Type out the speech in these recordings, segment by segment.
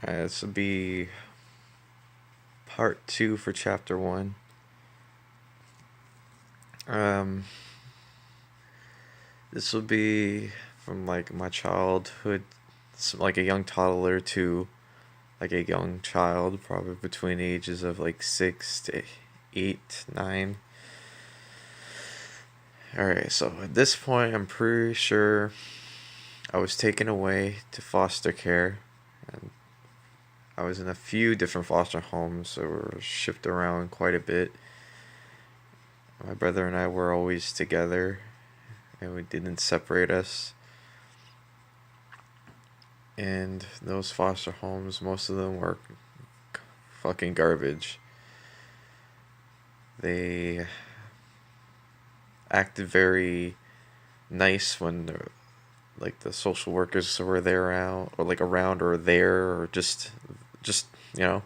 Alright, this will be part two for chapter one. Um, this will be from like my childhood, like a young toddler to like a young child, probably between the ages of like 6 to 8, 9. Alright, so at this point, I'm pretty sure I was taken away to foster care. And I was in a few different foster homes, so we were shipped around quite a bit. My brother and I were always together, and we didn't separate us. And those foster homes, most of them were fucking garbage. They acted very nice when like the social workers were there around, or like around or there, or just you know.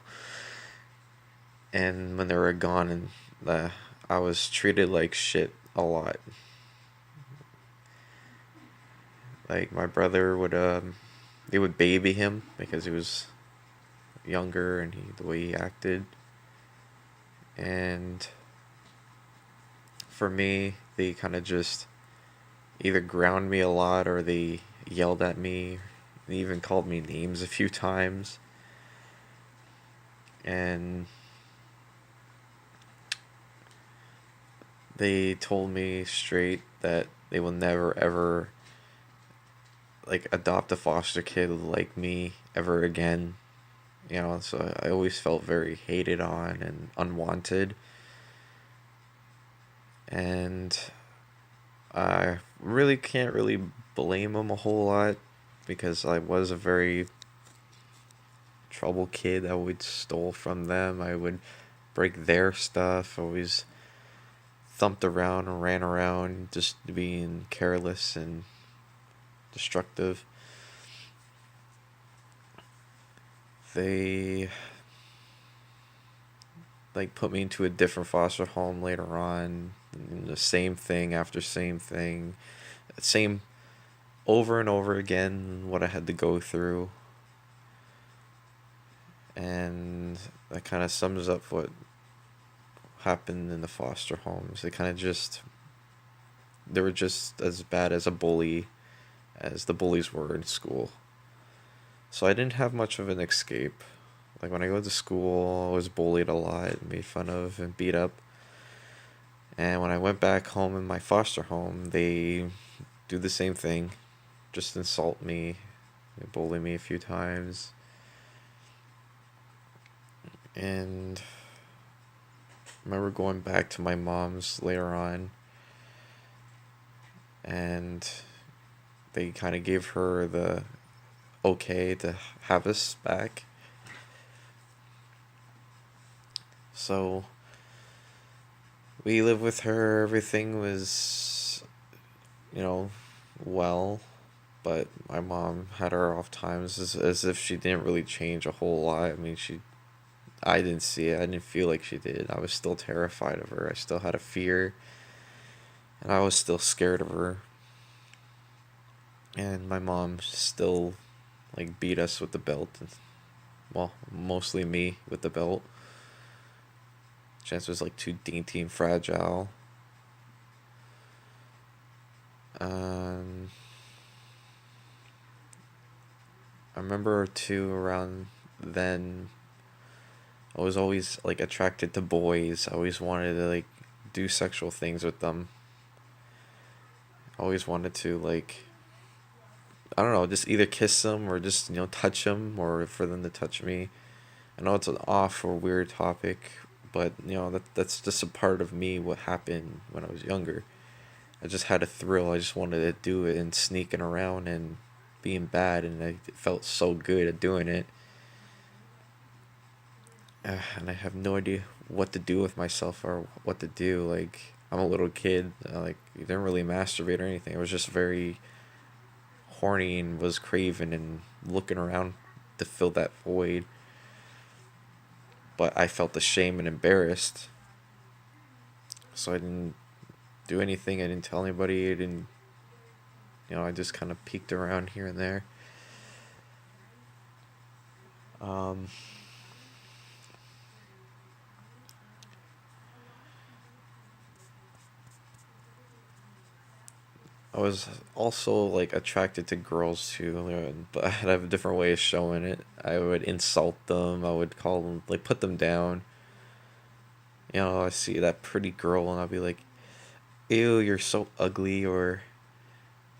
And when they were gone, and I was treated like shit a lot. Like my brother would they would baby him because he was younger and the way he acted. And for me, they kind of just either ground me a lot or they yelled at me. They even called me names a few times. And they told me straight that they will never ever like adopt a foster kid like me ever again. So I always felt very hated on and unwanted. And I really can't really blame them a whole lot because I was a very trouble kid. I would stole from them. I would break their stuff. Always thumped around and ran around just being careless and destructive. They like put me into a different foster home later on. And the same thing after same thing. Same over and over again what I had to go through. And that kind of sums up what happened in the foster homes. They were just as bad as a bully as the bullies were in school. So I didn't have much of an escape. Like when I go to school, I was bullied a lot, made fun of, and beat up. And when I went back home in my foster home, they do the same thing, just insult me, they bully me a few times. And I remember going back to my mom's later on, and they kind of gave her the okay to have us back. So we lived with her, everything was, you know, well, but my mom had her off times as if she didn't really change a whole lot. I mean, I didn't see it, I didn't feel like she did. I was still terrified of her, I still had a fear, and I was still scared of her. And my mom still, like, beat us with the belt. Well, mostly me with the belt. Chance was like too dainty and fragile. Um, I remember too around then I was always like attracted to boys. I always wanted to like do sexual things with them. I always wanted to like I don't know, just either kiss them or just touch them or for them to touch me. I know it's an off or weird topic, but that's just a part of me what happened when I was younger. I just had a thrill. I just wanted to do it and sneaking around and being bad, and I felt so good at doing it. And I have no idea what to do with myself or what to do. Like I'm a little kid. Like I didn't really masturbate or anything. I was just very horny and was craving and looking around to fill that void. But I felt ashamed and embarrassed, so I didn't do anything. I didn't tell anybody. I didn't. I just kind of peeked around here and there. Um, I was also like attracted to girls too, but I have a different way of showing it. I would insult them. I would call them, like, put them down. I see that pretty girl and I'd be like, "Ew, you're so ugly," or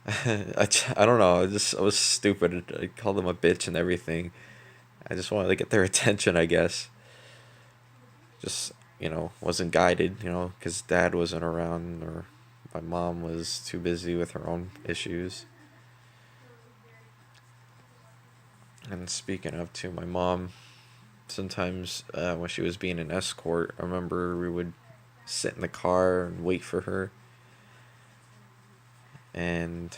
I don't know. I was stupid. I called them a bitch and everything. I just wanted to get their attention, I guess. Just, wasn't guided, because dad wasn't around or my mom was too busy with her own issues. And speaking of, too, my mom, sometimes when she was being an escort, I remember we would sit in the car and wait for her. And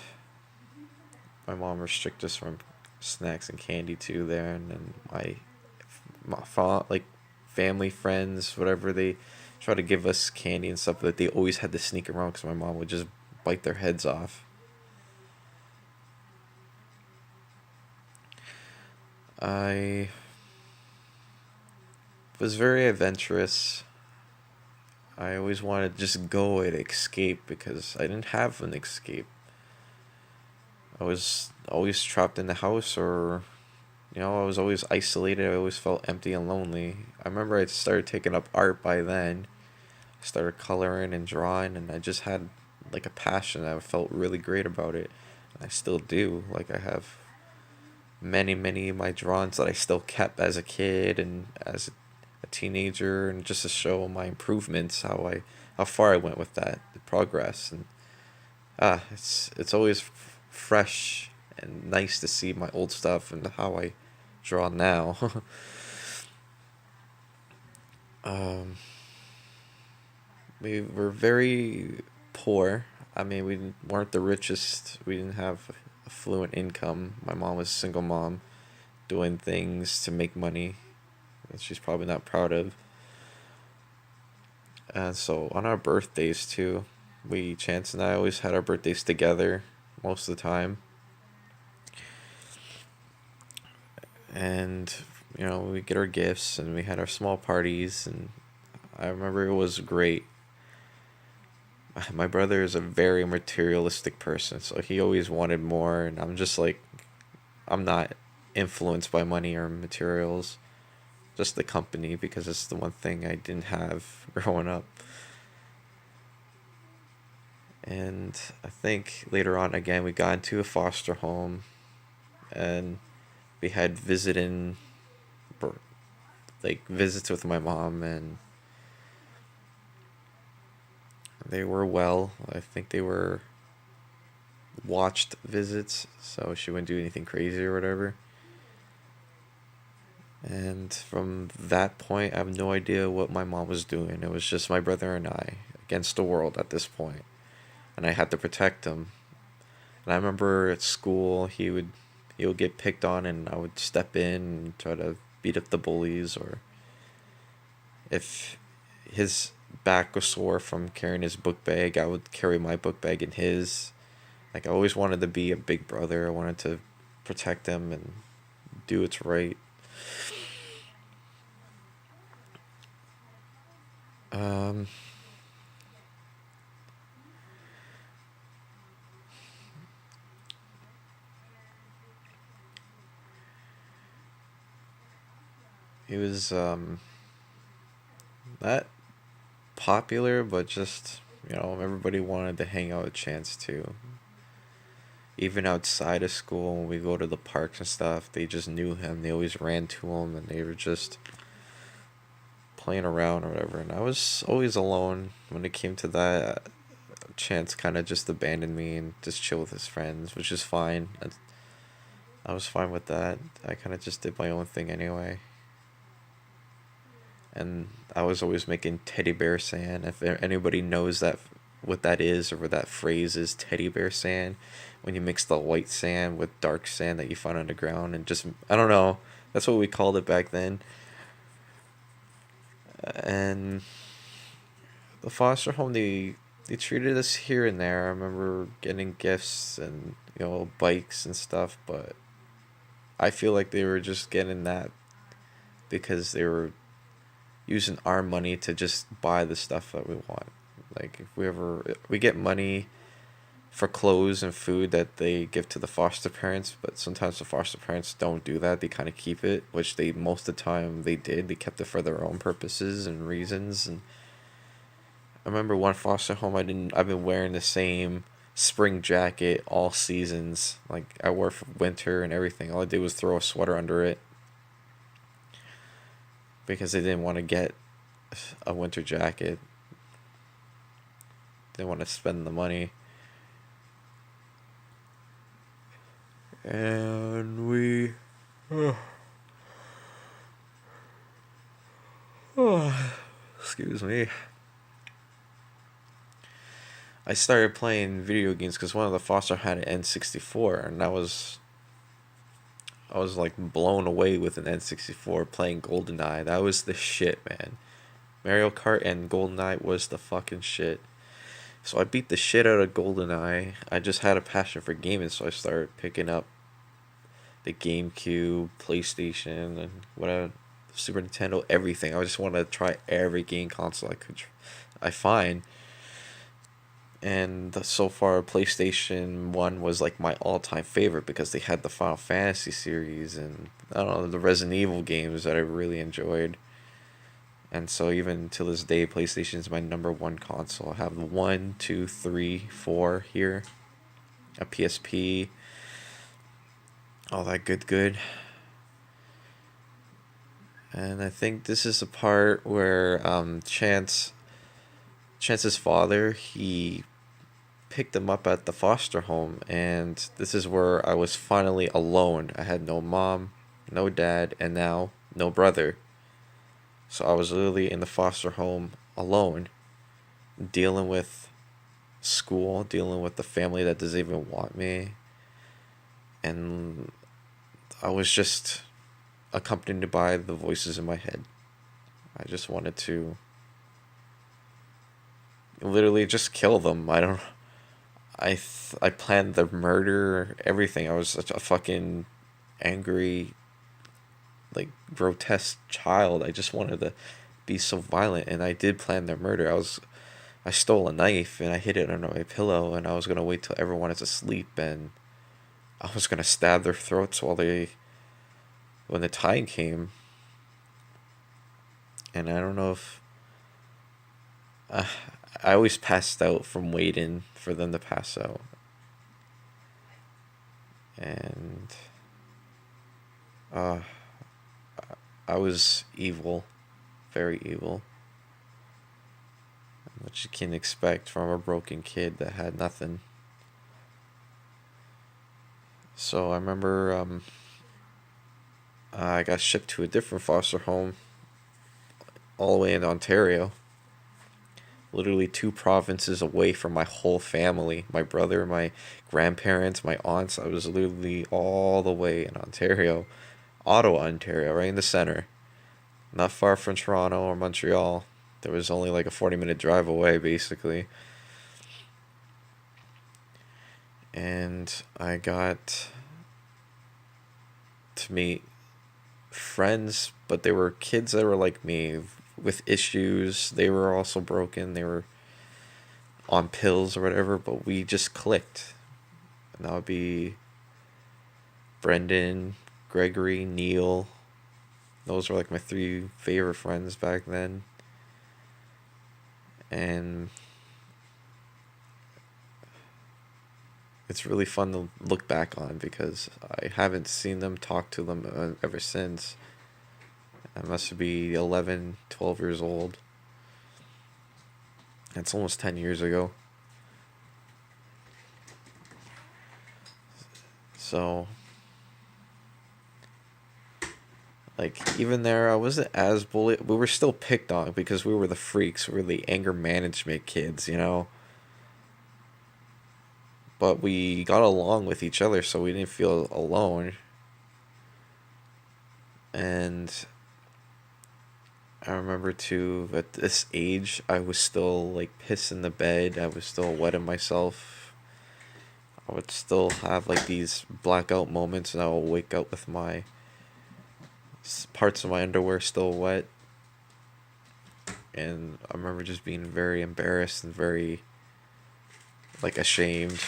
my mom restricted us from snacks and candy too there. And then like family, friends, whatever, they try to give us candy and stuff that they always had to sneak around because my mom would just bite their heads off. I was very adventurous. I always wanted to just go and escape because I didn't have an escape. I was always trapped in the house, or I was always isolated. I always felt empty and lonely. I remember I started taking up art by then. I started coloring and drawing, and I just had like a passion. I felt really great about it. And I still do. Like, I have many, many of my drawings that I still kept as a kid and as a teenager, and just to show my improvements, how far I went with that, the progress. And it's always fresh and nice to see my old stuff and how I draw now. um, we were very poor. I mean, we weren't the richest. We didn't have a fluent income. My mom was a single mom, doing things to make money that she's probably not proud of. And so on our birthdays too, Chance and I always had our birthdays together most of the time. And, we get our gifts and we had our small parties. And I remember it was great. My brother is a very materialistic person, so he always wanted more. And I'm just like, I'm not influenced by money or materials, just the company, because it's the one thing I didn't have growing up. And I think later on, again, we got into a foster home, and we had like visits with my mom, and they were well. I think they were watched visits, so she wouldn't do anything crazy or whatever. And from that point, I have no idea what my mom was doing. It was just my brother and I against the world at this point, and I had to protect him. And I remember at school, he would get picked on, and I would step in and try to beat up the bullies, or if his back was sore from carrying his book bag, I would carry my book bag in his. Like, I always wanted to be a big brother. I wanted to protect him and do what's right. Um, he was not popular, but just, everybody wanted to hang out with Chance too. Even outside of school, when we go to the parks and stuff, they just knew him. They always ran to him, and they were just playing around or whatever. And I was always alone when it came to that. Chance kind of just abandoned me and just chill with his friends, which is fine. I was fine with that. I kind of just did my own thing anyway. And I was always making teddy bear sand. If anybody knows what that is, or what that phrase is, teddy bear sand, when you mix the white sand with dark sand that you find on the ground, and just, I don't know, that's what we called it back then. And the foster home, they treated us here and there. I remember getting gifts and, bikes and stuff, but I feel like they were just getting that because they were using our money to just buy the stuff that we want. Like if we get money for clothes and food that they give to the foster parents, but sometimes the foster parents don't do that. They kind of keep it, which they most of the time they did. They kept it for their own purposes and reasons. And I remember one foster home I've been wearing the same spring jacket all seasons. Like I wore for winter and everything. All I did was throw a sweater under it because they didn't want to get a winter jacket. They didn't want to spend the money. And we excuse me. I started playing video games because one of the foster had an N64, and I was like blown away with an N64 playing GoldenEye. That was the shit, man. Mario Kart and GoldenEye was the fucking shit. So I beat the shit out of GoldenEye. I just had a passion for gaming, so I started picking up the GameCube, PlayStation, and whatever, Super Nintendo, everything. I just wanted to try every game console I find. And so far, PlayStation 1 was like my all-time favorite because they had the Final Fantasy series and, I don't know, the Resident Evil games that I really enjoyed. And so even to this day, PlayStation is my number one console. I have the 1, 2, 3, 4 here. A PSP. All that good. And I think this is the part where Chance's father, he picked him up at the foster home, and this is where I was finally alone. I had no mom, no dad, and now no brother. So I was literally in the foster home alone, dealing with school, dealing with the family that doesn't even want me. And I was just accompanied by the voices in my head. I just wanted to literally just kill them. I planned the murder, everything. I was such a fucking angry, like, grotesque child. I just wanted to be so violent, and I did plan their murder. I stole a knife and I hid it under my pillow, and I was gonna wait till everyone is asleep, and I was gonna stab their throats when the time came. And I don't know if I always passed out from waiting for them to pass out. And I was evil, very evil, which you can expect from a broken kid that had nothing. So I remember I got shipped to a different foster home all the way in Ontario. Literally 2 provinces away from my whole family. My brother, my grandparents, my aunts. I was literally all the way in Ontario. Ottawa, Ontario, right in the center. Not far from Toronto or Montreal. There was only like a 40-minute drive away, basically. And I got to meet friends, but they were kids that were like me, with issues. They were also broken. They were on pills or whatever, but we just clicked. And that would be Brendan, Gregory, Neil. Those were like my 3 favorite friends back then. And it's really fun to look back on because I haven't seen them, talk to them ever since. I must be 11, 12 years old. That's almost 10 years ago. So, like, even there, I wasn't as bullied. We were still picked on because we were the freaks. We were the anger management kids, you know? But we got along with each other, so we didn't feel alone. And I remember too, at this age, I was still like pissing the bed. I was still wetting myself. I would still have like these blackout moments, and I will wake up with my parts of my underwear still wet, and I remember just being very embarrassed and very like ashamed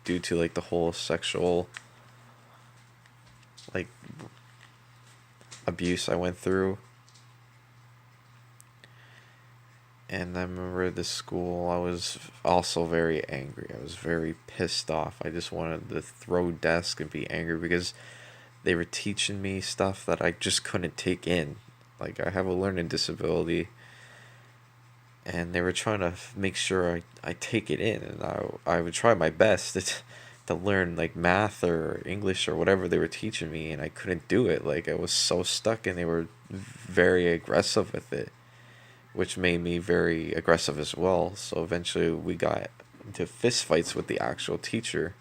due to like the whole sexual like abuse I went through. And I remember the school, I was also very angry. I was very pissed off. I just wanted to throw desk and be angry because they were teaching me stuff that I just couldn't take in. Like, I have a learning disability, and they were trying to make sure I take it in. And I would try my best to learn, like, math or English or whatever they were teaching me, and I couldn't do it. Like, I was so stuck, and they were very aggressive with it, which made me very aggressive as well. So eventually we got into fist fights with the actual teacher.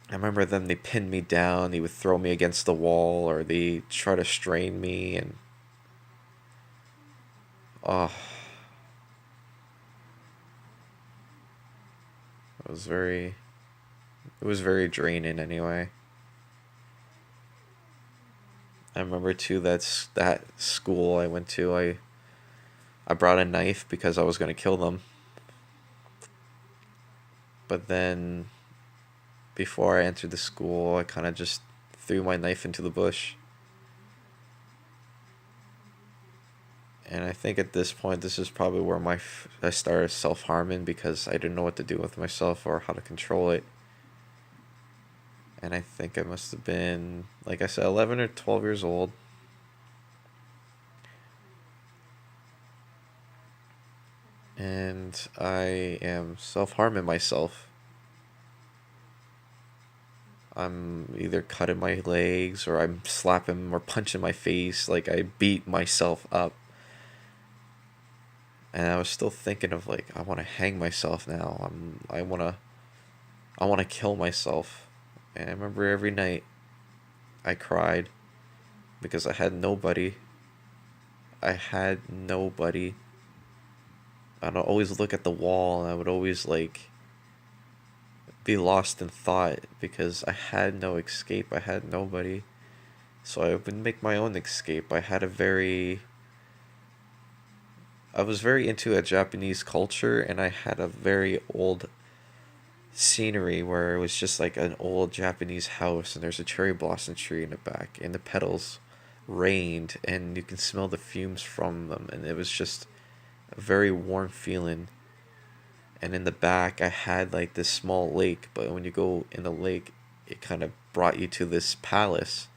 I remember them, they pinned me down, they would throw me against the wall, or they try to strain me, and oh, it was very, it was very draining anyway. I remember too that school I went to, I brought a knife because I was gonna kill them, but then before I entered the school, I kind of just threw my knife into the bush. And I think at this point, this is probably where I started self harming because I didn't know what to do with myself or how to control it. And I think I must have been, like I said, 11 or 12 years old. And I am self harming myself. I'm either cutting my legs or I'm slapping or punching my face. Like, I beat myself up. And I was still thinking of, like, I want to hang myself now. I want to kill myself. And I remember every night I cried because I had nobody. I had nobody. I'd always look at the wall and I would always, like, be lost in thought because I had no escape. I had nobody. So I would make my own escape. I was very into a Japanese culture, and I had a very old scenery where it was just like an old Japanese house, and there's a cherry blossom tree in the back, and the petals rained, and you can smell the fumes from them, and it was just a very warm feeling. And in the back, I had like this small lake, but when you go in the lake, it kind of brought you to this palace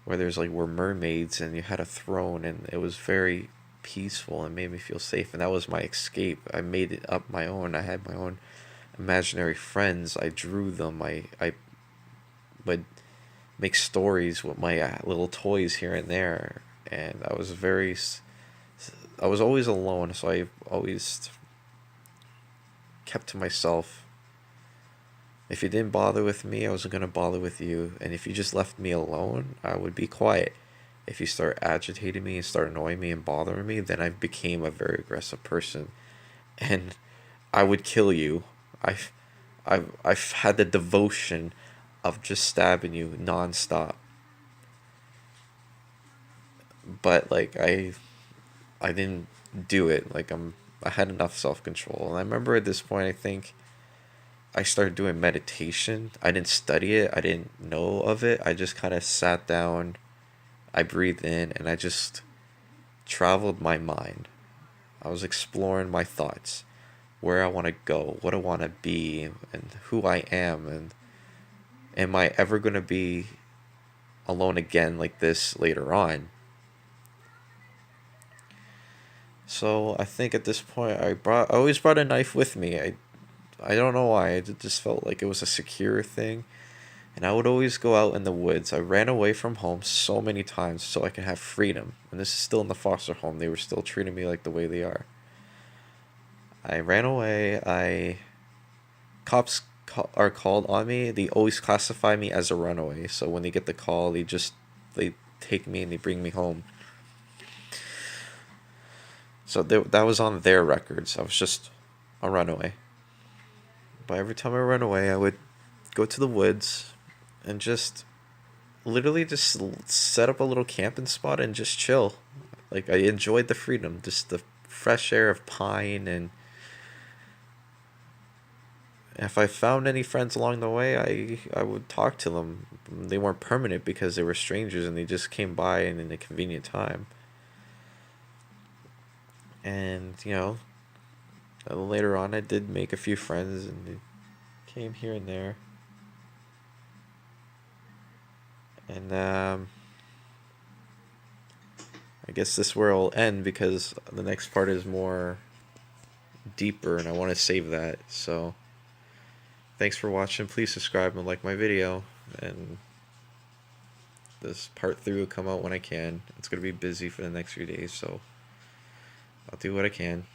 where there's like were mermaids, and you had a throne, and it was very peaceful and made me feel safe, and that was my escape. I made it up my own. I had my own imaginary friends. I drew them. I would make stories with my little toys here and there, and I was always alone, so I always kept to myself. If you didn't bother with me, I wasn't gonna bother with you, and if you just left me alone, I would be quiet. If you start agitating me and start annoying me and bothering me, then I became a very aggressive person, and I would kill you. I've had the devotion of just stabbing you nonstop. But like I didn't do it. I had enough self control. And I remember at this point I think I started doing meditation. I didn't study it. I didn't know of it. I just kind of sat down, I breathed in, and I just traveled my mind. I was exploring my thoughts, where I want to go, what I want to be, and who I am, and am I ever going to be alone again like this later on? So I think at this point I always brought a knife with me. I don't know why. I just felt like it was a secure thing. And I would always go out in the woods. I ran away from home so many times so I could have freedom. And this is still in the foster home. They were still treating me like the way they are. I ran away. Are called on me. They always classify me as a runaway. So when they get the call, they take me and they bring me home. So that was on their records. I was just a runaway. But every time I ran away, I would go to the woods, and just literally just set up a little camping spot and just chill. Like, I enjoyed the freedom, just the fresh air of pine, and if I found any friends along the way, I would talk to them. They weren't permanent because they were strangers and they just came by in a convenient time. And, later on I did make a few friends and they came here and there. And I guess this where it'll end because the next part is more deeper and I want to save that. So, thanks for watching. Please subscribe and like my video. And this part 3 will come out when I can. It's going to be busy for the next few days, so I'll do what I can.